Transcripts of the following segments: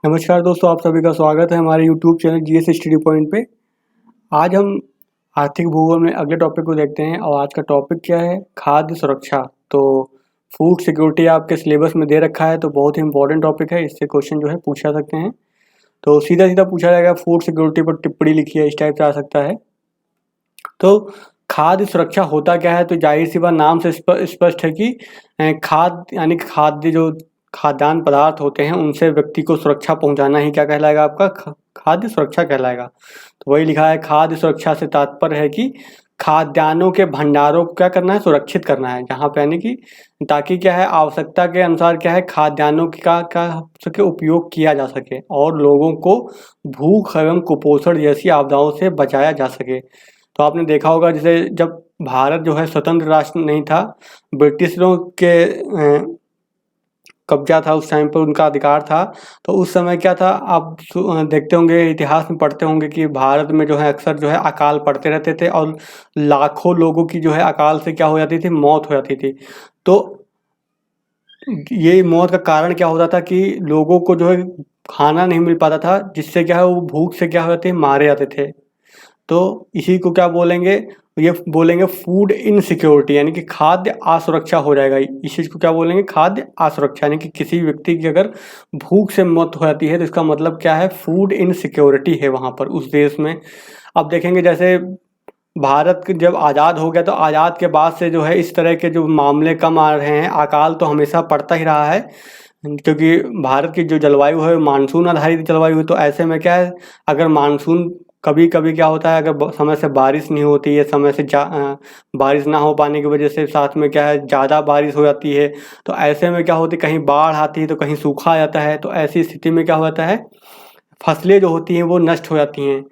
नमस्कार दोस्तों, आप सभी का स्वागत है हमारे YouTube channel GS study point पे। आज हम आर्थिक भूगोल में अगले टॉपिक को देखते हैं और आज का टॉपिक क्या है? खाद्य सुरक्षा। तो फूड सिक्योरिटी आपके सिलेबस में दे रखा है, तो बहुत ही इंपॉर्टेंट टॉपिक है। इससे क्वेश्चन जो है पूछा सकते हैं। तो सीधा सीधा पूछा जाएगा, फूड सिक्योरिटी पर टिप्पणी लिखिए, इस टाइप से आ सकता है। तो खाद्य सुरक्षा होता क्या है? तो जाहिर सी बात, नाम से स्पष्ट है कि खाद्य यानी खाद्य जो खाद्यान्न पदार्थ होते हैं उनसे व्यक्ति को सुरक्षा पहुंचाना ही क्या कहलाएगा? आपका खाद्य सुरक्षा कहलाएगा। तो वही लिखा है, खाद्य सुरक्षा से तात्पर्य है कि खाद्यान्नों के भंडारों को क्या करना है? सुरक्षित करना है। जहाँ पे यानी कि ताकि क्या है, आवश्यकता के अनुसार क्या है, खाद्यान्नों का सके उपयोग किया जा सके और लोगों को भूख एवं कुपोषण जैसी आपदाओं से बचाया जा सके। तो आपने देखा होगा, जैसे जब भारत जो है स्वतंत्र राष्ट्र नहीं था, ब्रिटिशरों के कब्जा था, उस टाइम पर उनका अधिकार था। तो उस समय क्या था, आप देखते होंगे, इतिहास में पढ़ते होंगे कि भारत में जो है अक्सर जो है अकाल पड़ते रहते थे और लाखों लोगों की जो है अकाल से क्या हो जाती थी? मौत हो जाती थी। तो ये मौत का कारण क्या होता था कि लोगों को जो है खाना नहीं मिल पाता था, जिससे क्या है वो भूख से क्या हो जाते, मारे जाते थे। तो इसी को क्या बोलेंगे? ये बोलेंगे फूड इनसिक्योरिटी, यानी कि खाद्य असुरक्षा हो जाएगा। इस चीज़ को क्या बोलेंगे? खाद्य असुरक्षा। यानी कि किसी व्यक्ति की अगर भूख से मौत हो जाती है तो इसका मतलब क्या है? फूड इनसिक्योरिटी है वहाँ पर, उस देश में। अब देखेंगे, जैसे भारत जब आज़ाद हो गया तो आज़ाद के बाद से जो है इस तरह के जो मामले कम आ रहे हैं। अकाल तो हमेशा पड़ता ही रहा है, क्योंकि भारत की जो जलवायु है मानसून आधारित जलवायु है। तो ऐसे में क्या है, अगर मानसून कभी कभी क्या होता है, अगर समय से बारिश नहीं होती है, समय से बारिश ना हो पाने की वजह से साथ में क्या है, ज़्यादा बारिश हो जाती है। तो ऐसे में क्या होती है, कहीं बाढ़ आती है तो कहीं सूखा आ जाता है। तो ऐसी स्थिति में क्या हो जाता है, फसलें जो होती हैं वो नष्ट हो जाती हैं।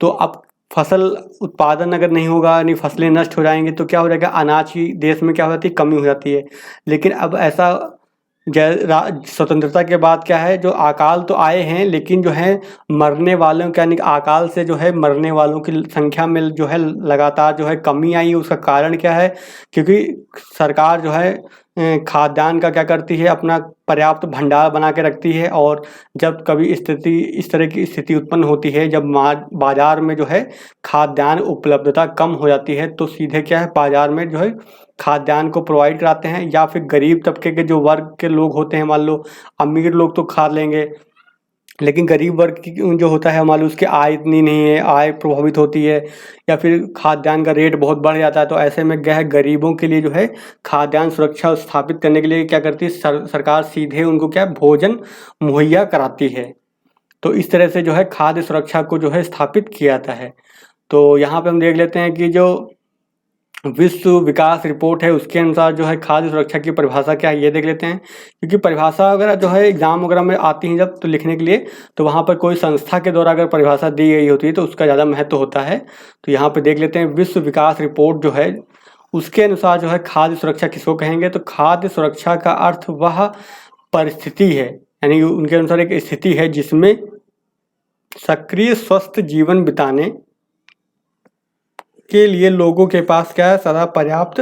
तो अब फसल उत्पादन अगर नहीं होगा, यानी फसलें नष्ट हो जाएंगी, तो क्या हो जाएगा, अनाज की देश में क्या हो जाती है? कमी हो जाती है। लेकिन अब ऐसा स्वतंत्रता के बाद क्या है, जो अकाल तो आए हैं लेकिन जो है मरने वालों का, यानी अकाल से जो है मरने वालों की संख्या में जो है लगातार जो है कमी आई है। उसका कारण क्या है? क्योंकि सरकार जो है खाद्यान्न का क्या करती है, अपना पर्याप्त भंडार बना के रखती है। और जब कभी स्थिति इस तरह की स्थिति उत्पन्न होती है, जब बाजार में जो है खाद्यान्न उपलब्धता कम हो जाती है, तो सीधे क्या है, बाजार में जो है खाद्यान्न को प्रोवाइड कराते हैं। या फिर गरीब तबके के जो वर्ग के लोग होते हैं, मान लो अमीर लोग तो खा लेंगे, लेकिन गरीब वर्ग की जो होता है, मान लो उसकी आय इतनी नहीं है, आय प्रभावित होती है, या फिर खाद्यान्न का रेट बहुत बढ़ जाता है। तो ऐसे में क्या है, गरीबों के लिए जो है खाद्यान्न सुरक्षा स्थापित करने के लिए क्या करती है, सरकार सीधे उनको क्या भोजन मुहैया कराती है। तो इस तरह से जो है खाद्य सुरक्षा को जो है स्थापित किया जाता है। तो यहाँ पे हम देख लेते हैं कि जो विश्व विकास रिपोर्ट है उसके अनुसार जो है खाद्य सुरक्षा की परिभाषा क्या है, ये देख लेते हैं। क्योंकि परिभाषा वगैरह जो है एग्जाम वगैरह में आती हैं जब, तो लिखने के लिए, तो वहाँ पर कोई संस्था के द्वारा अगर परिभाषा दी गई होती है तो उसका ज़्यादा महत्व होता है। तो यहाँ पे देख लेते हैं, विश्व विकास रिपोर्ट जो है उसके अनुसार जो है खाद्य सुरक्षा किसको कहेंगे? तो खाद्य सुरक्षा का अर्थ वह परिस्थिति है, यानी उनके अनुसार एक स्थिति है जिसमें सक्रिय स्वस्थ जीवन बिताने के लिए लोगों के पास क्या है, सदा पर्याप्त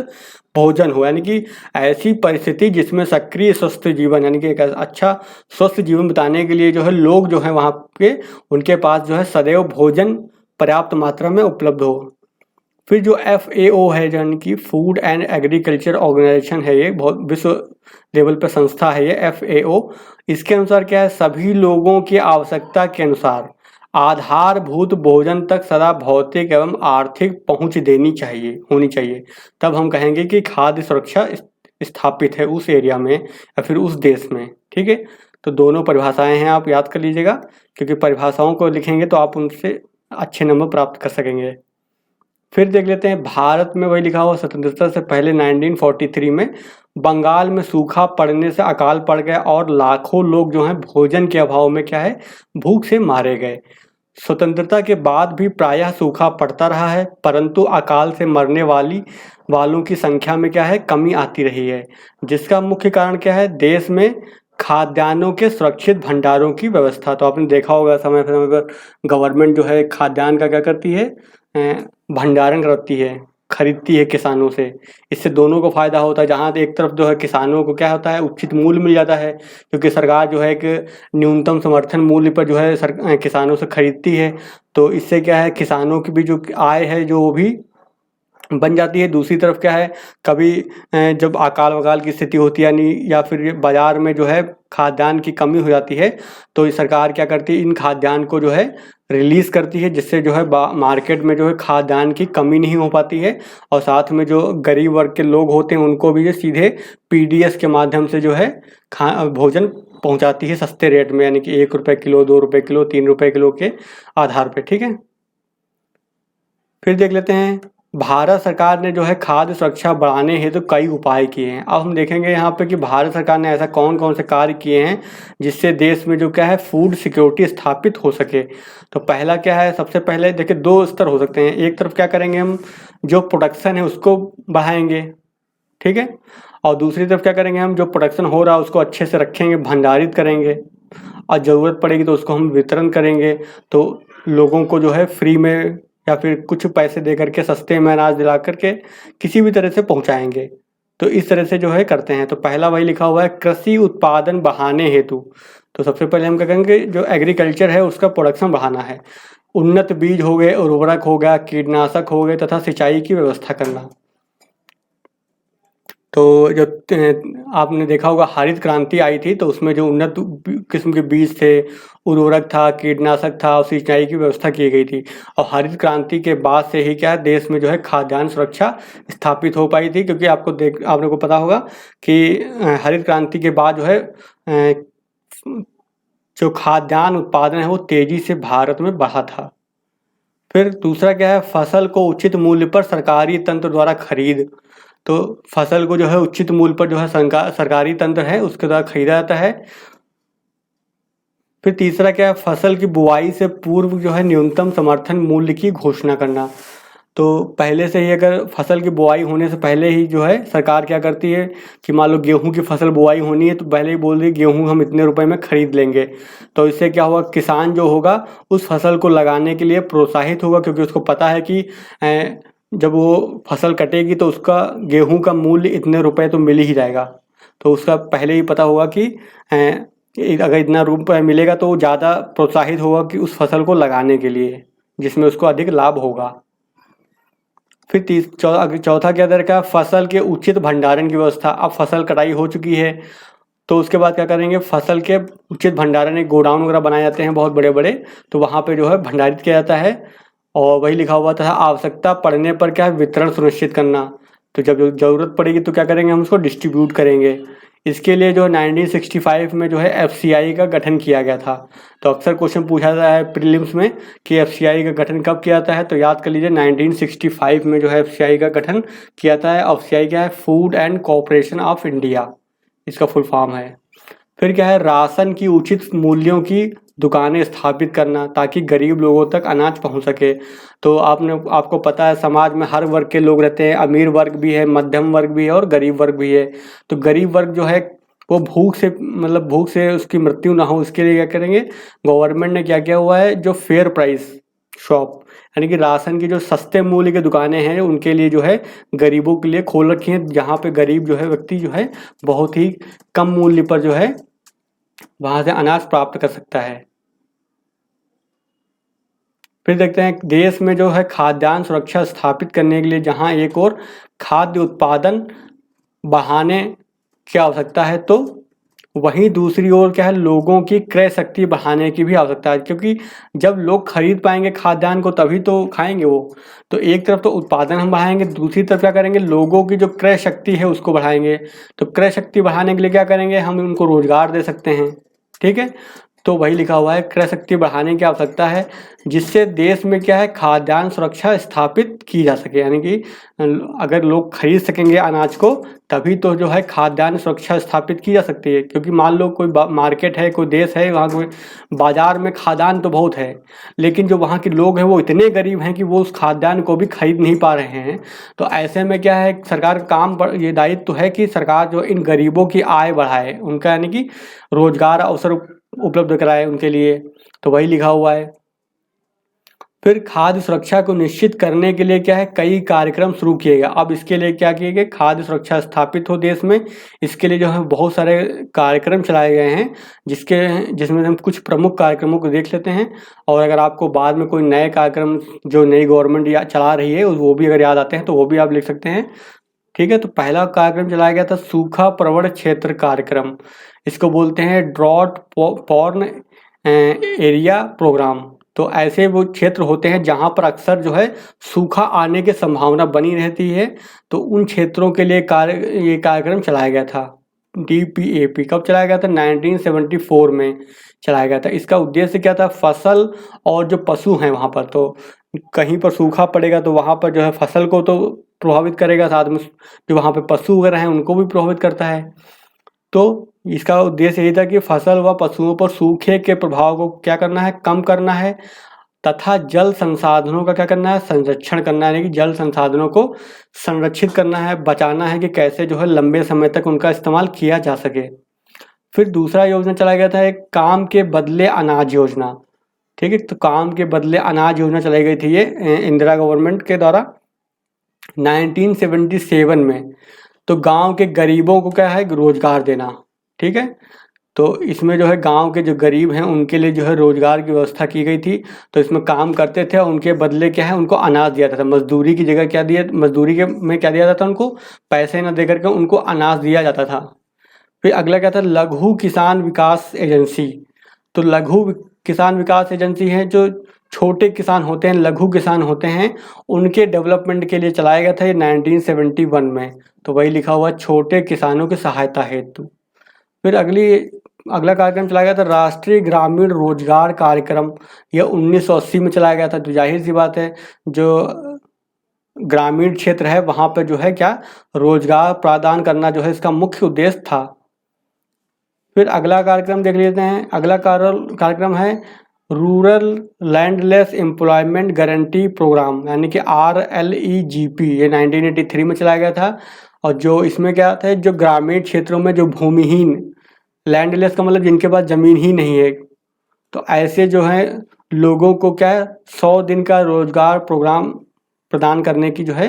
भोजन हो। यानी कि ऐसी परिस्थिति जिसमें सक्रिय स्वस्थ जीवन, यानी कि एक अच्छा स्वस्थ जीवन बिताने के लिए जो है लोग जो है वहाँ पे उनके पास जो है सदैव भोजन पर्याप्त मात्रा में उपलब्ध हो। फिर जो FAO है, यानी कि फूड एंड एग्रीकल्चर ऑर्गेनाइजेशन है, ये बहुत विश्व लेवल पर संस्था है ये FAO। इसके अनुसार क्या है, सभी लोगों की आवश्यकता के अनुसार आधारभूत भोजन तक सदा भौतिक एवं आर्थिक पहुंच होनी चाहिए। तब हम कहेंगे कि खाद्य सुरक्षा स्थापित है उस एरिया में या फिर उस देश में। ठीक है, तो दोनों परिभाषाएं हैं, आप याद कर लीजिएगा, क्योंकि परिभाषाओं को लिखेंगे तो आप उनसे अच्छे नंबर प्राप्त कर सकेंगे। फिर देख लेते हैं, भारत में वही लिखा हुआ, स्वतंत्रता से पहले 1943 में बंगाल में सूखा पड़ने से अकाल पड़ गया और लाखों लोग जो हैं भोजन के अभाव में क्या है, भूख से मारे गए। स्वतंत्रता के बाद भी प्रायः सूखा पड़ता रहा है, परंतु अकाल से मरने वालों की संख्या में क्या है, कमी आती रही है। जिसका मुख्य कारण क्या है, देश में खाद्यान्नों के सुरक्षित भंडारों की व्यवस्था। तो आपने देखा होगा, समय समय पर गवर्नमेंट जो है खाद्यान्न का क्या करती है, भंडारण करती है। खरीदती है किसानों से। इससे दोनों को फ़ायदा होता है, जहाँ एक तरफ जो है किसानों को क्या होता है, उचित मूल्य मिल जाता है, क्योंकि सरकार जो है एक न्यूनतम समर्थन मूल्य पर जो है किसानों से खरीदती है। तो इससे क्या है, किसानों की भी जो आय है जो वो भी बन जाती है। दूसरी तरफ क्या है, कभी जब अकाल वकाल की स्थिति होती है, यानी या फिर बाज़ार में जो है खाद्यान्न की कमी हो जाती है, तो ये सरकार क्या करती है, इन खाद्यान्न को जो है रिलीज़ करती है, जिससे जो है मार्केट में जो है खाद्यान्न की कमी नहीं हो पाती है। और साथ में जो गरीब वर्ग के लोग होते हैं उनको भी ये सीधे पीडीएस के माध्यम से जो है भोजन पहुंचाती है सस्ते रेट में, यानी कि 1 रुपये किलो, 2 रुपये किलो, 3 रुपये किलो के आधार पे। ठीक है, फिर देख लेते हैं, भारत सरकार ने जो है खाद्य सुरक्षा बढ़ाने हेतु तो कई उपाय किए हैं। अब हम देखेंगे यहाँ पे कि भारत सरकार ने ऐसा कौन कौन से कार्य किए हैं जिससे देश में जो क्या है फूड सिक्योरिटी स्थापित हो सके। तो पहला क्या है, सबसे पहले देखिए 2 स्तर हो सकते हैं। एक तरफ क्या करेंगे, हम जो प्रोडक्शन है उसको बढ़ाएंगे, ठीक है, और दूसरी तरफ क्या करेंगे, हम जो प्रोडक्शन हो रहा है उसको अच्छे से रखेंगे, भंडारित करेंगे, और ज़रूरत पड़ेगी तो उसको हम वितरण करेंगे। तो लोगों को जो है फ्री में या फिर कुछ पैसे दे करके सस्ते में अनाज दिला करके किसी भी तरह से पहुंचाएंगे। तो इस तरह से जो है करते हैं। तो पहला वही लिखा हुआ है, कृषि उत्पादन बढ़ाने हेतु। तो सबसे पहले हम क्या करेंगे, जो एग्रीकल्चर है उसका प्रोडक्शन बढ़ाना है। उन्नत बीज हो गए, उर्वरक हो गया, कीटनाशक हो गए तथा सिंचाई की व्यवस्था करना। तो जो आपने देखा होगा हरित क्रांति आई थी, तो उसमें जो उन्नत किस्म के बीज थे, उर्वरक था, कीटनाशक था और सिंचाई की व्यवस्था की गई थी। और हरित क्रांति के बाद से ही क्या है, देश में जो है खाद्यान्न सुरक्षा स्थापित हो पाई थी, क्योंकि आपने को पता होगा कि हरित क्रांति के बाद जो है जो खाद्यान्न उत्पादन है वो तेजी से भारत में बढ़ा था। फिर दूसरा क्या है, फसल को उचित मूल्य पर सरकारी तंत्र द्वारा खरीद। तो फसल को जो है उचित मूल्य पर जो है सरकारी तंत्र है उसके द्वारा खरीदा जाता है। फिर तीसरा क्या है, फसल की बुआई से पूर्व जो है न्यूनतम समर्थन मूल्य की घोषणा करना। तो पहले से ही अगर फसल की बुआई होने से पहले ही जो है सरकार क्या करती है कि मान लो गेहूं की फसल बुआई होनी है, तो पहले ही बोल रही गेहूं हम इतने रुपए में खरीद लेंगे। तो इससे क्या होगा, किसान जो होगा उस फसल को लगाने के लिए प्रोत्साहित होगा, क्योंकि उसको पता है कि जब वो फसल कटेगी तो उसका गेहूं का मूल्य इतने रुपए तो मिल ही जाएगा। तो उसका पहले ही पता होगा कि अगर इतना रुपये मिलेगा तो वो ज़्यादा प्रोत्साहित होगा कि उस फसल को लगाने के लिए, जिसमें उसको अधिक लाभ होगा। फिर चौथा क्या दर का, फसल के उचित भंडारण की व्यवस्था। अब फसल कटाई हो चुकी है तो उसके बाद क्या करेंगे, फसल के उचित भंडारण, एक गोडाउन वगैरह बनाए जाते हैं बहुत बड़े बड़े, तो वहाँ पे जो है भंडारित किया जाता है। और वही लिखा हुआ था, आवश्यकता पड़ने पर क्या है वितरण सुनिश्चित करना। तो जब ज़रूरत पड़ेगी तो क्या करेंगे, हम उसको डिस्ट्रीब्यूट करेंगे। इसके लिए जो 1965 में जो है एफसीआई का गठन किया गया था। तो अक्सर क्वेश्चन पूछा जाता है प्रीलिम्स में कि एफसीआई का गठन कब किया जाता है, तो याद कर लीजिए 1965 में जो है एफसीआई का गठन किया जाता है। एफसीआई क्या है, food and corporation of India, इसका फुल फॉर्म है। फिर क्या है, राशन की उचित मूल्यों की दुकानें स्थापित करना ताकि गरीब लोगों तक अनाज पहुंच सके। तो आपको पता है समाज में हर वर्ग के लोग रहते हैं, अमीर वर्ग भी है, मध्यम वर्ग भी है और गरीब वर्ग भी है। तो गरीब वर्ग जो है वो भूख से उसकी मृत्यु ना हो, इसके लिए क्या करेंगे, गवर्नमेंट ने क्या किया हुआ है, जो फेयर प्राइस शॉप, यानी कि राशन की जो सस्ते मूल्य की दुकानें हैं उनके लिए जो है गरीबों के लिए खोल रखी हैं, जहाँ पे गरीब जो है व्यक्ति जो है बहुत ही कम मूल्य पर जो है वहां से अनाज प्राप्त कर सकता है। फिर देखते हैं देश में जो है खाद्यान्न सुरक्षा स्थापित करने के लिए जहां एक और खाद्य उत्पादन बढ़ाने की आवश्यकता है, तो वहीं दूसरी ओर क्या है, लोगों की क्रय शक्ति बढ़ाने की भी आवश्यकता है, क्योंकि जब लोग खरीद पाएंगे खाद्यान्न को तभी तो खाएंगे वो। तो एक तरफ तो उत्पादन हम बढ़ाएंगे, दूसरी तरफ क्या करेंगे, लोगों की जो क्रय शक्ति है उसको बढ़ाएंगे। तो क्रय शक्ति बढ़ाने के लिए क्या करेंगे, हम उनको रोजगार दे सकते हैं, ठीक है। तो वही लिखा हुआ है, क्रय शक्ति बढ़ाने की आवश्यकता है, जिससे देश में क्या है खाद्यान्न सुरक्षा स्थापित की जा सके, यानी कि अगर लोग खरीद सकेंगे अनाज को तभी तो जो है खाद्यान्न सुरक्षा स्थापित की जा सकती है। क्योंकि मान लो कोई मार्केट है, कोई देश है, वहाँ कोई बाजार में खाद्यान्न तो बहुत है, लेकिन जो वहाँ के लोग हैं वो इतने गरीब हैं कि वो उस खाद्यान्न को भी खरीद नहीं पा रहे हैं। तो ऐसे में क्या है, सरकार का ये दायित्व तो है कि सरकार जो इन गरीबों की आय बढ़ाए, उनका यानी कि रोजगार अवसर उपलब्ध कराए उनके लिए। तो वही लिखा हुआ है। फिर खाद्य सुरक्षा को निश्चित करने के लिए क्या है, कई कार्यक्रम शुरू किए गए। अब इसके लिए क्या किए गए, खाद्य सुरक्षा स्थापित हो देश में, इसके लिए जो है बहुत सारे कार्यक्रम चलाए गए हैं, जिसमें हम कुछ प्रमुख कार्यक्रमों को देख लेते हैं। और अगर आपको बाद में कोई नए कार्यक्रम जो नई गवर्नमेंट या चला रही है वो भी अगर याद आते हैं तो वो भी आप लिख सकते हैं। ठीक है, तो पहला कार्यक्रम चलाया गया था सूखा प्रवण क्षेत्र कार्यक्रम, इसको बोलते हैं ड्रॉट पॉर्न एरिया प्रोग्राम। तो ऐसे वो क्षेत्र होते हैं जहां पर अक्सर जो है सूखा आने की संभावना बनी रहती है, तो उन क्षेत्रों के लिए ये कार्यक्रम चलाया गया था। DPAP कब चलाया गया था, 1974 में चलाया गया था। इसका उद्देश्य क्या था, फसल और जो पशु हैं वहाँ पर, तो कहीं पर सूखा पड़ेगा तो वहाँ पर जो है फसल को तो प्रभावित करेगा, साथ में जो वहाँ पे पशु वगैरह हैं उनको भी प्रभावित करता है। तो इसका उद्देश्य यही था कि फसल व पशुओं पर सूखे के प्रभाव को क्या करना है, कम करना है, तथा जल संसाधनों का क्या करना है, संरक्षण करना है, यानी कि जल संसाधनों को संरक्षित करना है, बचाना है कि कैसे जो है लंबे समय तक उनका इस्तेमाल किया जा सके। फिर दूसरा योजना चलाया गया था एक काम के बदले अनाज योजना। ठीक है, तो काम के बदले अनाज योजना चलाई गई थी ये इंदिरा गवर्नमेंट के द्वारा 1977 में। तो गांव के गरीबों को क्या है, रोजगार देना। ठीक है, तो इसमें जो है गांव के जो गरीब हैं उनके लिए जो है रोजगार की व्यवस्था की गई थी। तो इसमें काम करते थे और उनके बदले क्या है, उनको अनाज दिया जाता था। मजदूरी की जगह क्या दिया, मजदूरी के में क्या दिया जाता था, उनको पैसे न दे करके उनको अनाज दिया जाता था। फिर अगला क्या था, लघु किसान विकास एजेंसी। तो लघु किसान विकास एजेंसी है जो छोटे किसान होते हैं, लघु किसान होते हैं, उनके डेवलपमेंट के लिए चलाया गया था ये 1971 में। तो वही लिखा हुआ छोटे किसानों की सहायता हेतु। फिर अगला कार्यक्रम चलाया गया था राष्ट्रीय ग्रामीण रोजगार कार्यक्रम, यह 1980 में चलाया गया था। तो जाहिर सी बात है जो ग्रामीण क्षेत्र है वहाँ पर जो है क्या, रोजगार प्रदान करना जो है इसका मुख्य उद्देश्य था। फिर अगला कार्यक्रम देख लेते हैं। अगला कार्यक्रम है rural landless employment guarantee programme, यानी कि RLEGP। ये 1983 में चलाया गया था। और जो इसमें क्या था, जो ग्रामीण क्षेत्रों में जो भूमिहीन, लैंडलेस का मतलब जिनके पास ज़मीन ही नहीं है, तो ऐसे जो है लोगों को क्या है 100 दिन का रोजगार प्रोग्राम प्रदान करने की जो है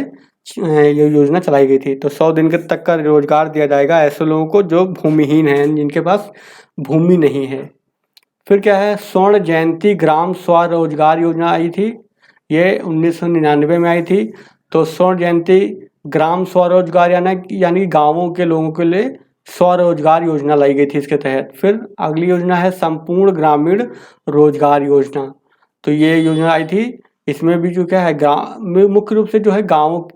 ये योजना चलाई गई थी। तो 100 दिन के तक का रोजगार दिया जाएगा ऐसे लोगों को जो भूमिहीन हैं, जिनके पास भूमि नहीं है। फिर क्या है, स्वर्ण जयंती ग्राम स्वरोजगार योजना आई थी, ये 1999 में आई थी। तो स्वर्ण जयंती ग्राम स्वरोजगार यानी गांवों के लोगों के लिए स्वरोजगार योजना लाई गई थी इसके तहत। फिर अगली योजना है संपूर्ण ग्रामीण रोजगार योजना। तो ये योजना आई थी, इसमें भी जो क्या है मुख्य रूप से जो है गाँव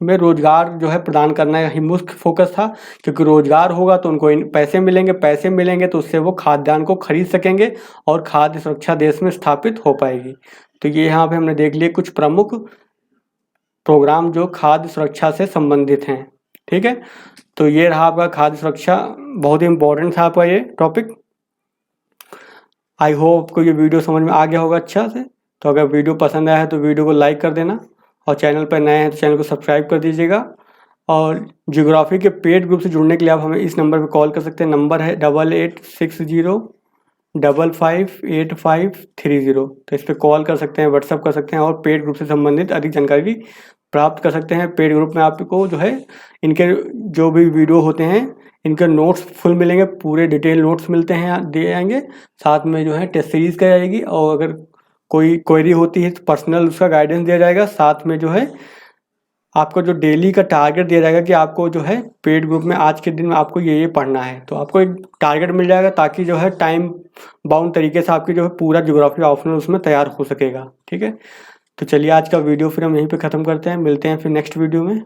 में रोजगार जो है प्रदान करना ही मुख्य फोकस था, क्योंकि रोजगार होगा तो उनको पैसे मिलेंगे तो उससे वो खाद्यान्न को खरीद सकेंगे और खाद्य सुरक्षा देश में स्थापित हो पाएगी। तो ये यहाँ पे हमने देख लिए कुछ प्रमुख प्रोग्राम जो खाद्य सुरक्षा से संबंधित हैं। ठीक है, तो ये रहा आपका खाद्य सुरक्षा, बहुत ही इम्पोर्टेंट था आपका ये टॉपिक। आई होप आपको ये वीडियो समझ में आ गया होगा अच्छा से। तो अगर वीडियो पसंद आया है तो वीडियो को लाइक कर देना, और चैनल पर नए हैं तो चैनल को सब्सक्राइब कर दीजिएगा। और ज्योग्राफी के पेड ग्रुप से जुड़ने के लिए आप हमें इस नंबर पर कॉल कर सकते हैं। नंबर है 8860558530। तो इस पर कॉल कर सकते हैं, व्हाट्सअप कर सकते हैं और पेड ग्रुप से संबंधित अधिक जानकारी प्राप्त कर सकते हैं। पेड ग्रुप में आपको जो है इनके जो भी वीडियो होते हैं इनके नोट्स फुल मिलेंगे, पूरे डिटेल नोट्स मिलते हैं, दिए जाएंगे। साथ में जो है टेस्ट सीरीज कराई जाएगी, और अगर कोई क्वेरी होती है तो पर्सनल उसका गाइडेंस दिया जाएगा। साथ में जो है आपको जो डेली का टारगेट दिया जाएगा कि आपको जो है पेड ग्रुप में आज के दिन में आपको ये पढ़ना है, तो आपको एक टारगेट मिल जाएगा, ताकि जो है टाइम बाउंड तरीके से आपकी जो है पूरा ज्योग्राफी ऑप्शनल उसमें तैयार हो सकेगा। ठीक है, तो चलिए आज का वीडियो फिर हम यहीं पे ख़त्म करते हैं, मिलते हैं फिर नेक्स्ट वीडियो में।